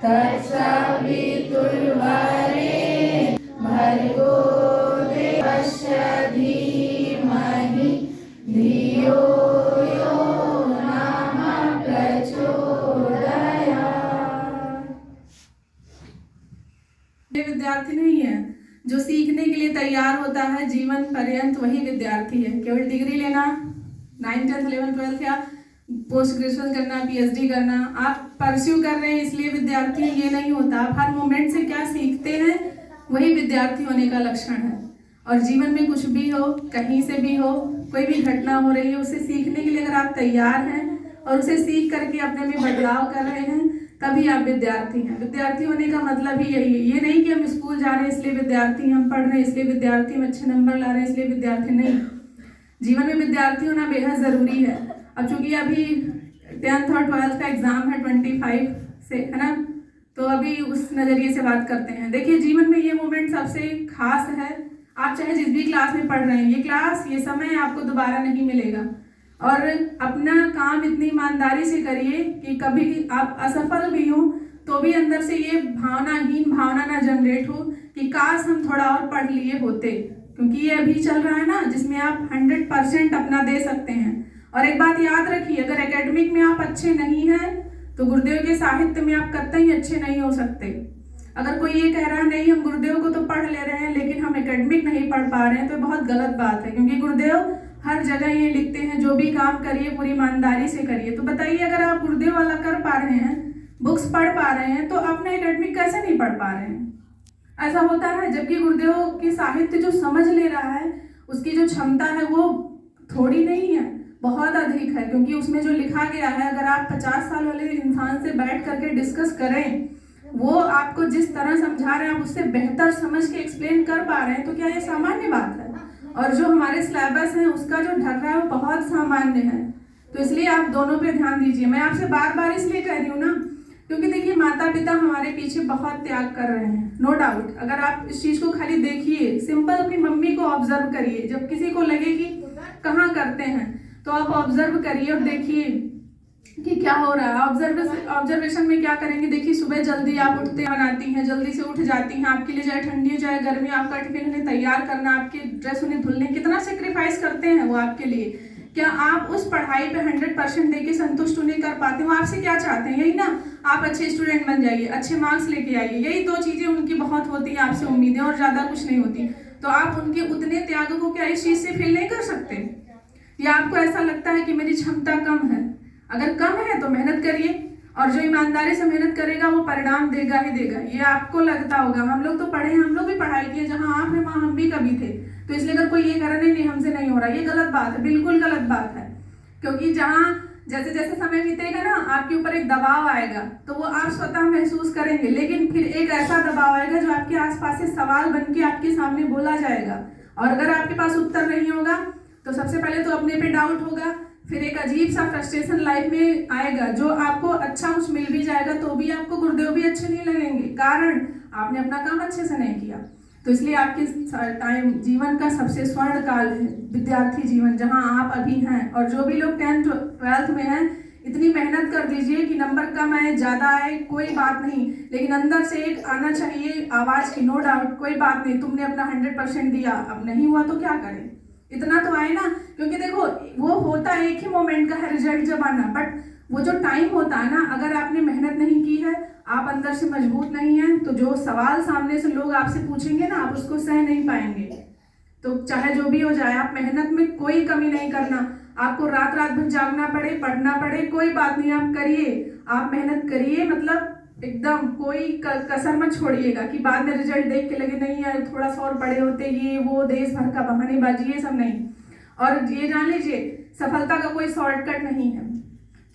तत्सवितुर्वरेण्यं भर्गो देवस्य धीमहि धियो यो नः प्रचोदयात्। विद्यार्थी नहीं है जो सीखने के लिए तैयार होता है जीवन पर्यंत, वही विद्यार्थी है। केवल डिग्री लेना, 9th 10th 11th 12th या पोस्ट ग्रेजुएशन करना, पीएचडी करना, आप परस्यू कर रहे हैं इसलिए विद्यार्थी ये नहीं होता। आप हर मोमेंट से क्या सीखते हैं वही विद्यार्थी होने का लक्षण है। और जीवन में कुछ भी हो, कहीं से भी हो, कोई भी घटना हो रही है, उसे सीखने के लिए अगर आप तैयार हैं और उसे सीख करके अपने में बदलाव कर रहे हैं, तभी आप विद्यार्थी हैं। विद्यार्थी होने का मतलब ही यही है। ये नहीं कि हम स्कूल जा रहे हैं इसलिए विद्यार्थी, हम पढ़ रहे हैं इसलिए विद्यार्थी, हम अच्छे नंबर ला रहे हैं इसलिए विद्यार्थी नहीं। जीवन में विद्यार्थी होना बेहद ज़रूरी है। अब चूंकि अभी 10th और 12th का एग्ज़ाम है 25 से, है ना, तो अभी उस नज़रिए से बात करते हैं। देखिए, जीवन में ये मोमेंट सबसे खास है। आप चाहे जिस भी क्लास में पढ़ रहे हैं, ये क्लास, ये समय आपको दोबारा नहीं मिलेगा। और अपना काम इतनी ईमानदारी से करिए कि कभी आप असफल भी हो तो भी अंदर से ये भावना ना जनरेट हो कि काश हम थोड़ा और पढ़ लिए होते, क्योंकि ये अभी चल रहा है ना जिसमें आप 100% अपना दे सकते हैं। और एक बात याद रखिए, अगर एकेडमिक में आप अच्छे नहीं हैं तो गुरुदेव के साहित्य में आप कतई अच्छे नहीं हो सकते। अगर कोई ये कह रहा है नहीं हम गुरुदेव को तो पढ़ ले रहे हैं लेकिन हम एकेडमिक नहीं पढ़ पा रहे हैं, तो बहुत गलत बात है। क्योंकि गुरुदेव हर जगह ये लिखते हैं जो भी काम करिए पूरी ईमानदारी से करिए। तो बताइए, अगर आप गुरुदेव वाला कर पा रहे हैं, बुक्स पढ़ पा रहे हैं, तो अपना एकेडमिक कैसे नहीं पढ़ पा रहे हैं? ऐसा होता है। जबकि गुरुदेव की साहित्य जो समझ ले रहा है, उसकी जो क्षमता है वो थोड़ी नहीं है, बहुत अधिक है। क्योंकि उसमें जो लिखा गया है, अगर आप 50 साल वाले इंसान से बैठ करके डिस्कस करें, वो आपको जिस तरह समझा रहे हैं आप उससे बेहतर समझ के एक्सप्लेन कर पा रहे हैं, तो क्या ये सामान्य बात है? और जो हमारे सिलेबस है उसका जो ढर्रा है वो बहुत सामान्य है। तो इसलिए आप दोनों पे ध्यान दीजिए। मैं आपसे बार बार इसलिए कह रही हूँ ना, क्योंकि देखिए, माता पिता हमारे पीछे बहुत त्याग कर रहे हैं, नो डाउट। अगर आप इस चीज़ को खाली देखिए, सिंपल अपनी मम्मी को ऑब्जर्व करिए। जब किसी को लगे कि कहाँ करते हैं, तो आप ऑब्जर्व करिए और देखिए कि क्या हो रहा है। ऑब्जर्वेशन में क्या करेंगे, देखिए, सुबह जल्दी आप उठते बनाती हैं, जल्दी से उठ जाती हैं, आपके लिए चाहे ठंडी हो चाहे गर्मी, आपका टिफिन उन्हें तैयार करना, आपकी ड्रेस उन्हें धुलने, कितना सेक्रीफाइस करते हैं वो आपके लिए। क्या आप उस पढ़ाई पे 100% देके संतुष्ट उन्हें कर पाते हैं? वो आपसे क्या चाहते हैं? यही ना, आप अच्छे स्टूडेंट बन जाइए, अच्छे मार्क्स लेके आइए। यही दो चीज़ें उनकी बहुत होती हैं आपसे, उम्मीदें, और ज़्यादा कुछ नहीं होती। तो आप उनके उतने त्यागों को क्या इस चीज़ से फील नहीं कर सकते? या आपको ऐसा लगता है कि मेरी क्षमता कम है? अगर कम है तो मेहनत करिए, और जो ईमानदारी से मेहनत करेगा वो परिणाम देगा ही देगा। ये आपको लगता होगा, हम लोग तो पढ़े हैं, हम लोग भी पढ़ाई किए, जहाँ आप हैं वहाँ हम भी कभी थे। तो इसलिए अगर कोई ये कह रहा नहीं हमसे नहीं हो रहा, ये गलत बात है, बिल्कुल गलत बात है। क्योंकि जहाँ जैसे जैसे समय बीतेगा ना, आपके ऊपर एक दबाव आएगा, तो वो आप स्वतः महसूस करेंगे। लेकिन फिर एक ऐसा दबाव आएगा जो आपके आसपास से सवाल बन के आपके सामने बोला जाएगा, और अगर आपके पास उत्तर नहीं होगा तो सबसे पहले तो अपने पे डाउट होगा, फिर एक अजीब सा फ्रस्ट्रेशन लाइफ में आएगा। जो आपको अच्छा कुछ मिल भी जाएगा तो भी आपको गुरुदेव भी अच्छे नहीं लगेंगे, कारण आपने अपना काम अच्छे से नहीं किया। तो इसलिए आपके टाइम जीवन का सबसे स्वर्ण काल है विद्यार्थी जीवन, जहां आप अभी हैं। और जो भी लोग 10th 12th में हैं, इतनी मेहनत कर दीजिए कि नंबर कम आए ज़्यादा आए कोई बात नहीं, लेकिन अंदर से एक आना चाहिए आवाज़ की, नो डाउट, कोई बात नहीं, तुमने अपना 100% दिया, अब नहीं हुआ तो क्या करें, इतना तो आए ना। क्योंकि देखो, वो होता एक ही मोमेंट का है रिजल्ट जब आना, बट वो जो टाइम होता है ना, अगर आपने मेहनत नहीं की है, आप अंदर से मजबूत नहीं हैं, तो जो सवाल सामने से लोग आपसे पूछेंगे ना, आप उसको सह नहीं पाएंगे। तो चाहे जो भी हो जाए, आप मेहनत में कोई कमी नहीं करना। आपको रात रात भर जागना पड़े, पढ़ना पड़े, कोई बात नहीं, आप करिए, आप मेहनत करिए, मतलब एकदम कोई कसर मत छोड़िएगा कि बाद में रिजल्ट देख के लगे नहीं यार थोड़ा सा और पढ़े होते, ये वो देश भर का बहानेबाजी, ये सब नहीं। और ये जान लीजिए, सफलता का कोई शॉर्टकट नहीं है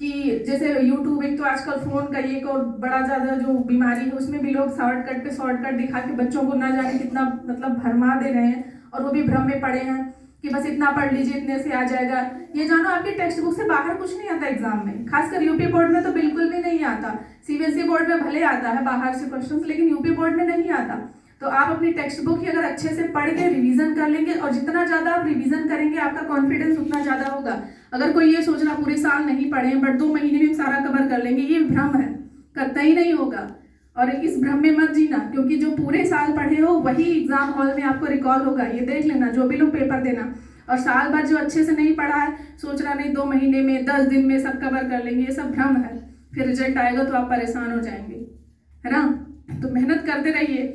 कि जैसे यूट्यूब, एक तो आजकल फ़ोन का एक और बड़ा ज़्यादा जो बीमारी है, उसमें भी लोग शॉर्टकट पे शॉर्टकट दिखा के बच्चों को ना जाने कितना मतलब भरमा दे रहे हैं, और वो भी भ्रम में पड़े हैं कि बस इतना पढ़ लीजिए, इतने से आ जाएगा। ये जानो, आपकी टेक्स्ट बुक से बाहर कुछ नहीं आता एग्जाम में, खासकर यूपी बोर्ड में तो बिल्कुल भी नहीं आता। सीबीएसई बोर्ड में भले आता है बाहर से क्वेश्चंस, लेकिन यूपी बोर्ड में नहीं आता। तो आप अपनी टेक्स्ट बुक ही अगर अच्छे से पढ़ के रिवीजन कर लेंगे, और जितना ज़्यादा आप रिवीजन करेंगे आपका कॉन्फिडेंस उतना ज़्यादा होगा। अगर कोई ये सोचना पूरे साल नहीं पढ़े बट 2 महीने में सारा कवर कर लेंगे, ये भ्रम है, करता ही नहीं होगा। और इस भ्रम में मत जीना, क्योंकि जो पूरे साल पढ़े हो वही एग्जाम हॉल में आपको रिकॉल होगा। ये देख लेना जो भी लोग पेपर देना। और साल भर जो अच्छे से नहीं पढ़ा है, सोच रहा नहीं 2 महीने में 10 दिन में सब कवर कर लेंगे, ये सब भ्रम है। फिर रिजल्ट आएगा तो आप परेशान हो जाएंगे, है ना। तो मेहनत करते रहिए,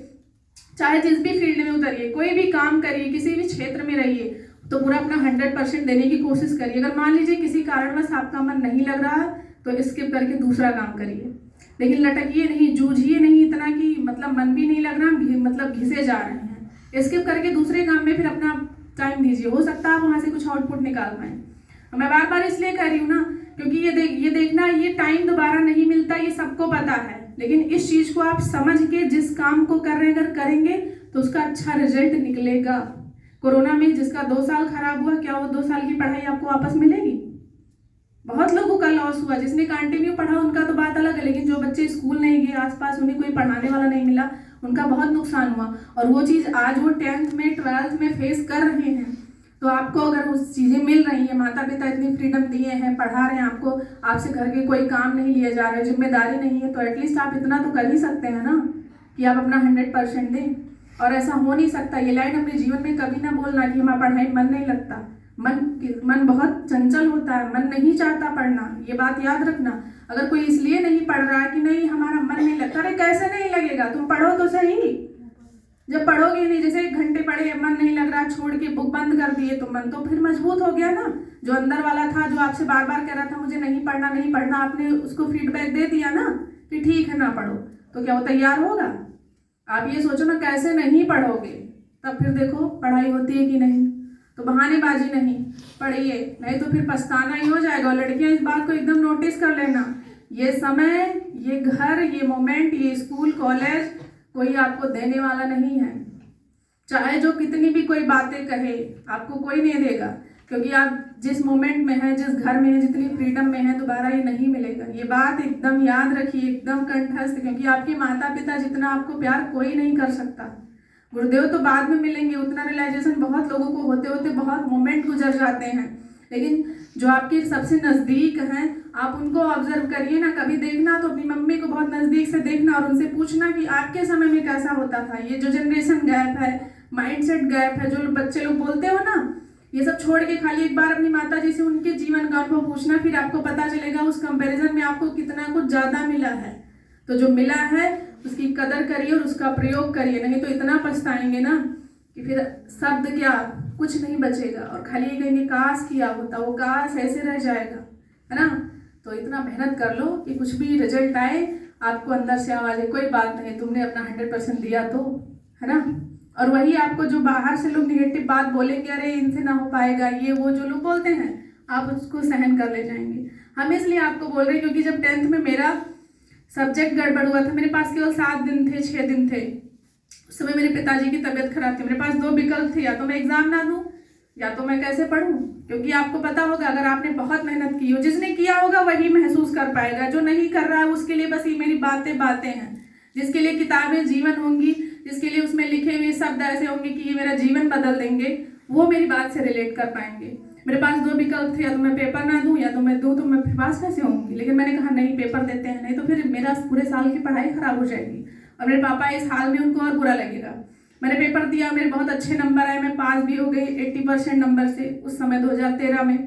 चाहे जिस भी फील्ड में उतरिए, कोई भी काम करिए, किसी भी क्षेत्र में रहिए, तो पूरा अपना 100% देने की कोशिश करिए। अगर मान लीजिए किसी कारणवश आपका मन नहीं लग रहा है तो स्किप करके दूसरा काम करिए, लेकिन लटकिए नहीं, जूझिए नहीं इतना कि मतलब मन भी नहीं लग रहा, मतलब घिसे जा रहे हैं। स्किप करके दूसरे काम में फिर अपना टाइम दीजिए, हो सकता है आप वहाँ से कुछ आउटपुट निकाल पाएँ। मैं बार बार इसलिए कह रही हूँ ना, क्योंकि ये देखना, ये टाइम दोबारा नहीं मिलता, ये सबको पता है। लेकिन इस चीज़ को आप समझ के जिस काम को कर रहे हैं अगर करेंगे तो उसका अच्छा रिजल्ट निकलेगा। कोरोना में जिसका 2 साल खराब हुआ, क्या वो 2 साल की पढ़ाई आपको वापस मिलेगी? बहुत लोगों का लॉस हुआ। जिसने कंटिन्यू पढ़ा उनका तो बात अलग है, लेकिन जो बच्चे स्कूल नहीं गए, आसपास उन्हें कोई पढ़ाने वाला नहीं मिला, उनका बहुत नुकसान हुआ। और वो चीज़ आज वो 10th में 12th में फेस कर रहे हैं। तो आपको अगर उस चीज़ें मिल रही हैं, माता पिता इतनी फ्रीडम दिए हैं, पढ़ा रहे हैं आपको, आपसे घर के कोई काम नहीं लिए जा रहे, जिम्मेदारी नहीं है, तो एटलीस्ट आप इतना तो कर ही सकते हैं ना कि आप अपना 100% दें। और ऐसा हो नहीं सकता, ये लाइन अपने जीवन में कभी ना बोलना कि हमारा पढ़ाई मन नहीं लगता। मन बहुत चंचल होता है, मन नहीं चाहता पढ़ना, ये बात याद रखना। अगर कोई इसलिए नहीं पढ़ रहा है कि नहीं हमारा मन नहीं लगता, अरे कैसे नहीं लगेगा, तुम पढ़ो तो सही। जब पढ़ोगे नहीं, जैसे 1 घंटे पढ़े, मन नहीं लग रहा, छोड़ के बुक बंद कर दिए, तो मन तो फिर मजबूत हो गया ना। जो अंदर वाला था, जो आपसे बार बार कह रहा था मुझे नहीं पढ़ना, आपने उसको फीडबैक दे दिया ना कि ठीक है ना पढ़ो, तो क्या वो तैयार होगा? आप ये सोचो ना, कैसे नहीं पढ़ोगे, तब फिर देखो पढ़ाई होती है कि नहीं। तो बहानेबाजी नहीं, पढ़िए, नहीं तो फिर पछताना ही हो जाएगा। और लड़कियां इस बात को एकदम नोटिस कर लेना, ये समय, ये घर, ये मोमेंट, ये स्कूल कॉलेज कोई आपको देने वाला नहीं है। चाहे जो कितनी भी कोई बातें कहे, आपको कोई नहीं देगा, क्योंकि आप जिस मोमेंट में हैं, जिस घर में हैं, जितनी फ्रीडम में हैं, दोबारा ये नहीं मिलेगा। ये बात एकदम याद रखिए, एकदम कंठस्थ, क्योंकि आपके माता पिता जितना आपको प्यार कोई नहीं कर सकता। गुरुदेव तो बाद में मिलेंगे, उतना रियलाइजेशन बहुत लोगों को होते होते बहुत मोमेंट गुजर जाते हैं, लेकिन जो आपके सबसे नज़दीक हैं आप उनको ऑब्जर्व करिए ना। कभी देखना तो अपनी मम्मी को बहुत नज़दीक से देखना और उनसे पूछना कि आपके समय में कैसा होता था। ये जो जनरेशन गैप है, माइंडसेट गैप है, जो बच्चे लोग बोलते हो ना, ये सब छोड़ के खाली एक बार अपनी माता जी से उनके जीवन का अनुभव पूछना, फिर आपको पता चलेगा उस कंपैरिजन में आपको कितना कुछ ज़्यादा मिला है। तो जो मिला है उसकी कदर करिए और उसका प्रयोग करिए, नहीं तो इतना पछताएंगे ना कि फिर शब्द क्या, कुछ नहीं बचेगा और खाली ये कहेंगे काश किया होता, वो काश ऐसे रह जाएगा, है ना। तो इतना मेहनत कर लो कि कुछ भी रिजल्ट आए आपको अंदर से आवाज़ है, कोई बात नहीं, तुमने अपना 100% दिया तो, है ना। और वही आपको जो बाहर से लोग निगेटिव बात बोलेंगे, अरे इनसे ना हो पाएगा, ये वो जो लोग बोलते हैं, आप उसको सहन कर ले जाएंगे। हम इसलिए आपको बोल रहे हैं क्योंकि जब 10th में मेरा सब्जेक्ट गड़बड़ हुआ था, मेरे पास केवल 7 दिन थे, 6 दिन थे। उस समय मेरे पिताजी की तबीयत खराब थी, मेरे पास 2 विकल्प थे, या तो मैं एग्जाम ना दूं या तो मैं कैसे पढूं। क्योंकि आपको पता होगा, अगर आपने बहुत मेहनत की हो, जिसने किया होगा वही महसूस कर पाएगा, जो नहीं कर रहा है उसके लिए बस ये मेरी बातें हैं। जिसके लिए किताबें जीवन होंगी, जिसके लिए उसमें लिखे हुए शब्द ऐसे होंगे कि ये मेरा जीवन बदल देंगे, वो मेरी बात से रिलेट कर पाएंगे। मेरे पास 2 विकल्प थे, या तो मैं पेपर ना दूं या तो मैं दूं, तो मैं फिर पास कैसे होंगी। लेकिन मैंने कहा नहीं, पेपर देते हैं, नहीं तो फिर मेरा पूरे साल की पढ़ाई खराब हो जाएगी और मेरे पापा इस हाल में उनको और बुरा लगेगा। मैंने पेपर दिया, मेरे बहुत अच्छे नंबर आए, मैं पास भी हो गई 80% नंबर से। उस समय 2013 में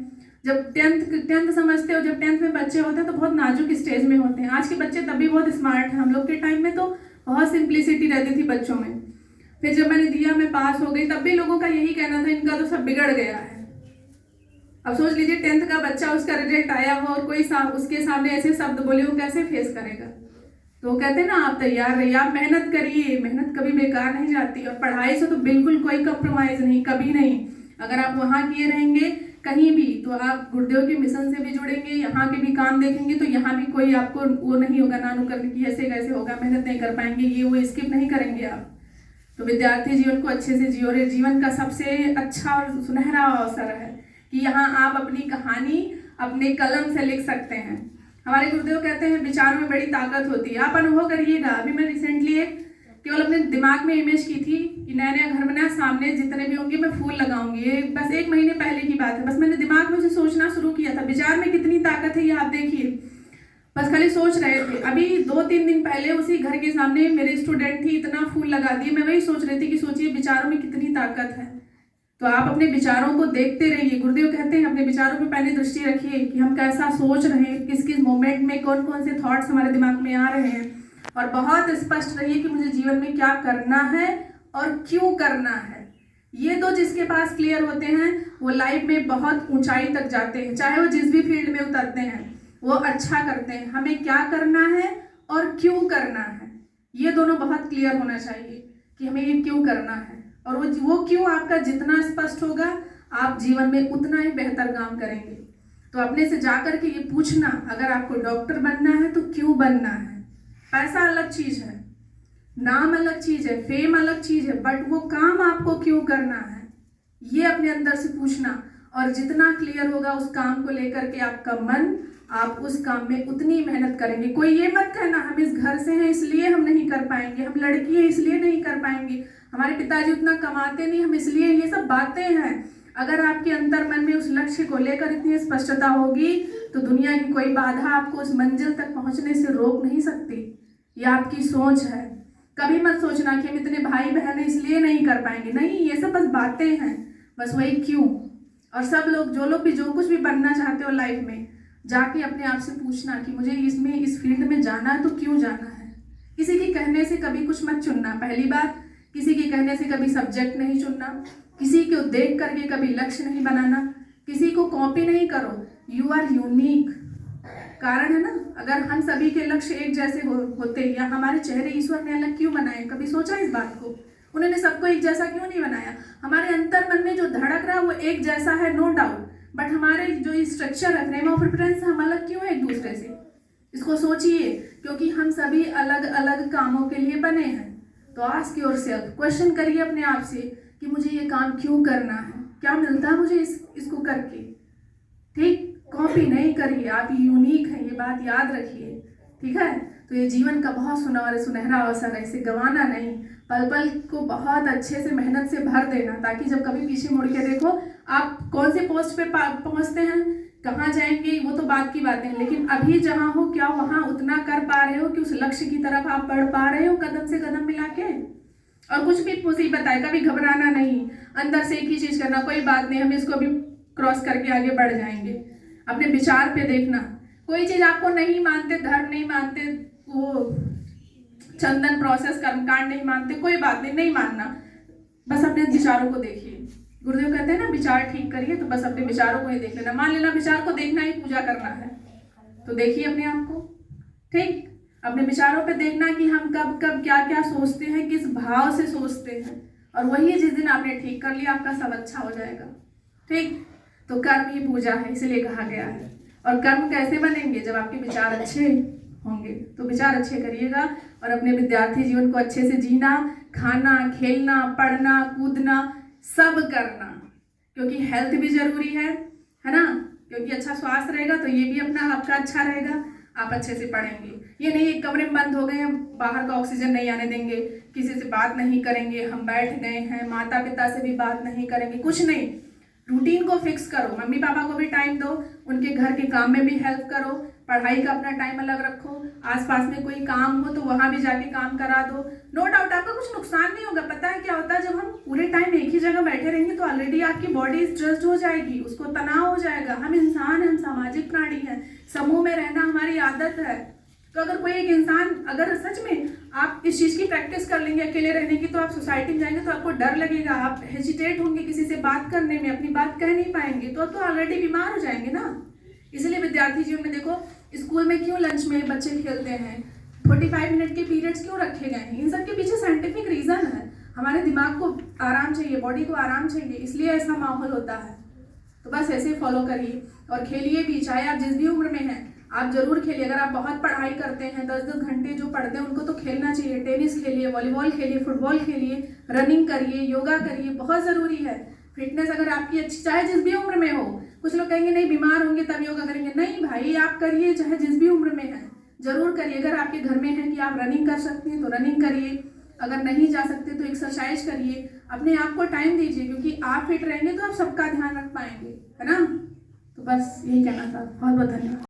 जब 10th समझते हो, जब 10th में बच्चे होते हैं तो बहुत नाजुक स्टेज में होते हैं। आज के बच्चे तब भी बहुत स्मार्ट हैं, हम लोग के टाइम में तो बहुत सिंप्लिसिटी रहती थी बच्चों में। फिर जब मैंने दिया, मैं पास हो गई, तब भी लोगों का यही कहना था इनका तो सब बिगड़ गया है। अब सोच लीजिए 10th का बच्चा, उसका रिजल्ट आया हो और कोई उसके सामने ऐसे शब्द बोले, वो कैसे फेस करेगा। तो कहते हैं ना, आप तैयार रहिए, आप मेहनत करिए, मेहनत कभी बेकार नहीं जाती। और पढ़ाई से तो बिल्कुल कोई कंप्रोमाइज़ नहीं, कभी नहीं। अगर आप वहाँ किए रहेंगे कहीं भी, तो आप गुरुदेव के मिशन से भी जुड़ेंगे, यहाँ के भी काम देखेंगे, तो यहाँ भी कोई आपको वो नहीं होगा नानू करने की ऐसे कैसे होगा, मेहनत नहीं कर पाएंगे, ये वो स्किप नहीं करेंगे आप। तो विद्यार्थी जीवन को अच्छे से जियो। रे जीवन का सबसे अच्छा और सुनहरा अवसर है कि यहाँ आप अपनी कहानी अपने कलम से लिख सकते हैं। हमारे गुरुदेव कहते हैं विचारों में बड़ी ताकत होती है, आप अनुभव करिएगा। अभी मैं रिसेंटली एक केवल अपने दिमाग में इमेज की थी कि नया नया घर बनाया, सामने जितने भी होंगे मैं फूल लगाऊंगी। ये बस 1 महीने पहले की बात है, बस मैंने दिमाग में से सोचना शुरू किया था। विचार में कितनी ताकत है ये आप देखिए। बस खाली सोच रहे थे। अभी 2-3 दिन पहले उसी घर के सामने मेरे स्टूडेंट थी, इतना फूल लगा दिए। मैं वही सोच रही थी कि सोचिए विचारों में कितनी ताकत है। तो आप अपने विचारों को देखते रहिए। गुरुदेव कहते हैं अपने विचारों पर पहले दृष्टि रखिए कि हम कैसा सोच रहे हैं, किस किस मोमेंट में कौन कौन से थॉट्स हमारे दिमाग में आ रहे हैं। और बहुत स्पष्ट रहिए कि मुझे जीवन में क्या करना है और क्यों करना है। ये दो जिसके पास क्लियर होते हैं वो लाइफ में बहुत ऊंचाई तक जाते हैं, चाहे वो जिस भी फील्ड में उतरते हैं वो अच्छा करते हैं। हमें क्या करना है और क्यों करना है, ये दोनों बहुत क्लियर होना चाहिए कि हमें ये क्यों करना है। और वो क्यों आपका जितना स्पष्ट होगा आप जीवन में उतना ही बेहतर काम करेंगे। तो अपने से जाकर के ये पूछना, अगर आपको डॉक्टर बनना है तो क्यों बनना है। पैसा अलग चीज है, नाम अलग चीज है, फेम अलग चीज है, बट वो काम आपको क्यों करना है ये अपने अंदर से पूछना। और जितना क्लियर होगा उस काम को लेकर के आपका मन, आप उस काम में उतनी मेहनत करेंगे। कोई ये मत कहना हम इस घर से हैं इसलिए हम नहीं कर पाएंगे, हम लड़की हैं इसलिए नहीं कर पाएंगे, हमारे पिताजी उतना कमाते नहीं हम इसलिए, ये सब बातें हैं। अगर आपके अंतर मन में उस लक्ष्य को लेकर इतनी स्पष्टता होगी तो दुनिया की कोई बाधा आपको उस मंजिल तक पहुंचने से रोक नहीं सकती। ये आपकी सोच है। कभी मत सोचना कि हम इतने भाई बहन इसलिए नहीं कर पाएंगे, नहीं, ये सब बस बातें हैं, बस वही क्यों। और सब लोग जो लोग भी जो कुछ भी बनना चाहते हो लाइफ में, जाके अपने आप से पूछना कि मुझे इसमें इस फील्ड में जाना है तो क्यों जाना है। किसी के कहने से कभी कुछ मत चुनना। पहली बात, किसी के कहने से कभी सब्जेक्ट नहीं चुनना, किसी को देख करके कभी लक्ष्य नहीं बनाना, किसी को कॉपी नहीं करो। You are unique. कारण है ना, अगर हम सभी के लक्ष्य एक जैसे होते या हमारे चेहरे ईश्वर ने अलग क्यों बनाए, कभी सोचा इस बात को। उन्होंने सबको एक जैसा क्यों नहीं बनाया। हमारे अंतर मन में जो धड़क रहा है वो एक जैसा है, नो डाउट, बट हमारे जो स्ट्रक्चर है, फ्रेम ऑफ रेफरेंस, हम अलग क्यों है एक दूसरे से। इसको सोचिए, क्योंकि हम सभी अलग अलग कामों के लिए बने हैं। तो आस्क योरसेल्फ, क्वेश्चन करिए अपने आप से कि मुझे ये काम क्यों करना है, क्या मिलता है मुझे इसको करके। ठीक, कॉपी नहीं करिए, आप यूनिक हैं, ये बात याद रखिए। ठीक है, तो ये जीवन का बहुत सुनहरा अवसर है, इसे गंवाना नहीं। पल पल को बहुत अच्छे से मेहनत से भर देना, ताकि जब कभी पीछे मुड़ के देखो आप कौन से पोस्ट पे पहुंचते हैं, कहाँ जाएंगे, वो तो बात की बातें हैं, लेकिन अभी जहाँ हो क्या वहाँ उतना कर पा रहे हो कि उस लक्ष्य की तरफ आप बढ़ पा रहे हो कदम से कदम मिला के। और कुछ भी मुसीबत आए कभी घबराना नहीं, अंदर से एक ही चीज करना, कोई बात नहीं हम इसको अभी क्रॉस करके आगे बढ़ जाएंगे। अपने विचार पे देखना, कोई चीज आपको नहीं मानते, धर्म नहीं मानते, वो चंदन प्रोसेस कर्मकांड नहीं मानते, कोई बात नहीं, नहीं मानना, बस अपने विचारों को देखिए। गुरुदेव कहते हैं ना विचार ठीक करिए, तो बस अपने विचारों को ही देख लेना। मान लेना विचार को देखना ही पूजा करना है, तो देखिए अपने आप को। ठीक, अपने विचारों पे देखना कि हम कब कब क्या क्या सोचते हैं, किस भाव से सोचते हैं, और वही जिस दिन आपने ठीक कर लिया आपका सब अच्छा हो जाएगा। ठीक, तो कर्म ही पूजा है, इसलिए कहा गया है। और कर्म कैसे बनेंगे, जब आपके विचार अच्छे होंगे। तो विचार अच्छे करिएगा और अपने विद्यार्थी जीवन को अच्छे से जीना, खाना, खेलना, पढ़ना, कूदना, सब करना, क्योंकि हेल्थ भी जरूरी है ना, क्योंकि अच्छा स्वास्थ्य रहेगा तो ये भी अपना आपका अच्छा रहेगा, आप अच्छे से पढ़ेंगे। ये नहीं एक कमरे में बंद हो गए हैं, बाहर का ऑक्सीजन नहीं आने देंगे, किसी से बात नहीं करेंगे, हम बैठ गए हैं, माता पिता से भी बात नहीं करेंगे, कुछ नहीं। रूटीन को फिक्स करो, मम्मी पापा को भी टाइम दो, उनके घर के काम में भी हेल्प करो, पढ़ाई का अपना टाइम अलग रखो, आसपास में कोई काम हो तो वहाँ भी जाके काम करा दो। नो डाउट आपका कुछ नुकसान नहीं होगा। पता है क्या होता है, जब हम पूरे टाइम एक ही जगह बैठे रहेंगे तो ऑलरेडी आपकी बॉडी स्ट्रेस्ड हो जाएगी, उसको तनाव हो जाएगा। हम इंसान हैं, हम सामाजिक प्राणी हैं, समूह में रहना हमारी आदत है। तो अगर कोई एक इंसान, अगर सच में आप इस चीज़ की प्रैक्टिस कर लेंगे अकेले रहने की, तो आप सोसाइटी में जाएंगे तो आपको डर लगेगा, आप हेजिटेट होंगे किसी से बात करने में, अपनी बात कह नहीं पाएंगे, तो ऑलरेडी बीमार हो जाएंगे ना। इसलिए विद्यार्थी जीवन में देखो, स्कूल में क्यों लंच में बच्चे खेलते हैं, 45 मिनट के पीरियड्स क्यों रखे गए हैं, इन सब के पीछे साइंटिफिक रीज़न है। हमारे दिमाग को आराम चाहिए, बॉडी को आराम चाहिए, इसलिए ऐसा माहौल होता है। तो बस ऐसे फॉलो करिए और खेलिए भी, चाहे आप जिस भी उम्र में हैं आप जरूर खेलिए। अगर आप बहुत पढ़ाई करते हैं, 10-10 घंटे जो पढ़ते हैं उनको तो खेलना चाहिए। टेनिस खेलिए, वॉलीबॉल खेलिए, फुटबॉल खेलिए, रनिंग करिए, योगा करिए, बहुत ज़रूरी है। फिटनेस अगर आपकी अच्छी, चाहे जिस भी उम्र में हो। कुछ लोग कहेंगे नहीं बीमार होंगे तब योगा करेंगे, नहीं भाई, आप करिए चाहे जिस भी उम्र में है, जरूर करिए। अगर आपके घर में है कि आप रनिंग कर सकते हैं तो रनिंग करिए, अगर नहीं जा सकते तो एक्सरसाइज करिए, अपने आप को टाइम दीजिए, क्योंकि आप फिट रहेंगे तो आप सबका ध्यान रख पाएंगे, है ना। तो बस यही कहना था, बहुत बहुत धन्यवाद।